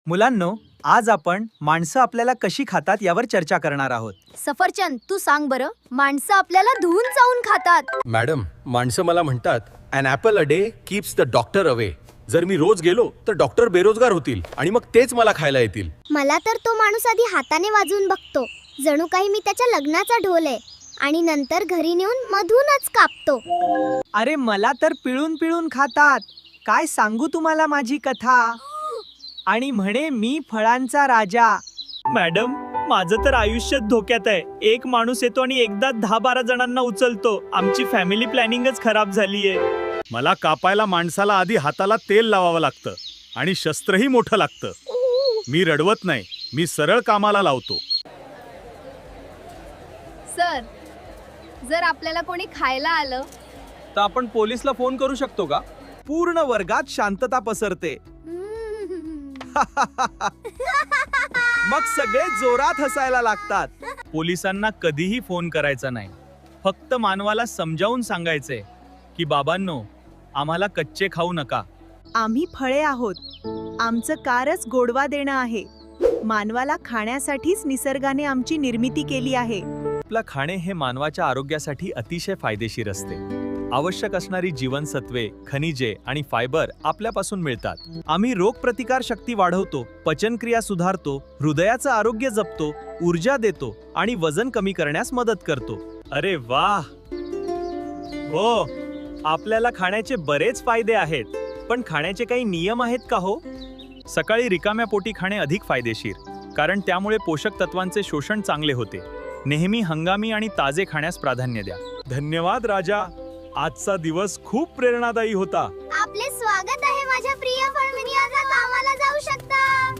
मुलांनो, आज आपण माणसं आपल्याला कशी खातात यावर चर्चा करणार आहोत. सफरचंद, तू सांग बरं, माणसं आपल्याला धुवून चावून खातात. मॅडम, माणसं मला म्हणतात an apple a day keeps the doctor away. जर मी रोज गेलो तर डॉक्टर बेरोजगार होतील आणि मग तेच मला खायला येतील. मला तर तो माणूस आधी हाताने वाजवून बघतो, जणू काही मी त्याच्या लग्नाचा ढोल आहे, आणि नंतर घरी नेऊन मधूनच कापतो. अरे मला तर पिळून पिळून खातात. काय सांगू तुम्हाला माझी कथा. आणि म्हणे मी फळांचा राजा. मॅडम, माझं तर आयुष्यात धोक्यात आहे. एक माणूस येतो आणि एकदा 10-12 जणांना उचलतो. आमची फॅमिली प्लॅनिंगच खराब झालीये. मला कापायला माणसाला आधी हाताला तेल लावावं लागतं आणि शस्त्रही मोठं लागतं. मी रडवत नाही, मी सरळ कामाला लावतो. सर, जर आपल्याला कोणी खायला आलं तर आपण पोलिसला फोन करू शकतो का? पूर्ण वर्गात शांतता पसरते. मग सगळे जोरात हसायला लागतात. पोलिसांना कधीही फोन करायचा नाही. फक्त मानवाला समजावून सांगायचंय की बाबांनो, आम्हाला कच्चे खाऊ नका. आम्ही फळे आहोत. आमचं कारच गोडवा देणं आहे. मानवाला खाण्यासाठीच निसर्गाने आमची निर्मिती केली आहे. आपलं खाणे हे मानवाच्या आरोग्यासाठी अतिशय फायदेशीर असते. आवश्यक असणारी जीवनसत्वे, खनिजे आणि फायबर आपल्यापासून मिळतात. आम्ही रोगप्रतिकार शक्ती वाढवतो, पचनक्रिया सुधारतो, हृदयाचं आरोग्य जपतो, ऊर्जा देतो आणि वजन कमी करण्यास मदत करतो. अरे वाह! हो, आपल्याला खाण्याचे बरेच फायदे आहेत. पण खाण्याचे काही नियम आहेत का हो? सकाळी रिकाम्या पोटी खाणे अधिक फायदेशीर, कारण त्यामुळे पोषक तत्वांचे शोषण चांगले होते. नेहमी हंगामी आणि ताजे खाण्यास प्राधान्य द्या. धन्यवाद राजा. आजचा दिवस खूप प्रेरणादायी होता. आपले स्वागत आहे माझ्या प्रिय फळमिनी. आता कामाला जाऊ शकता.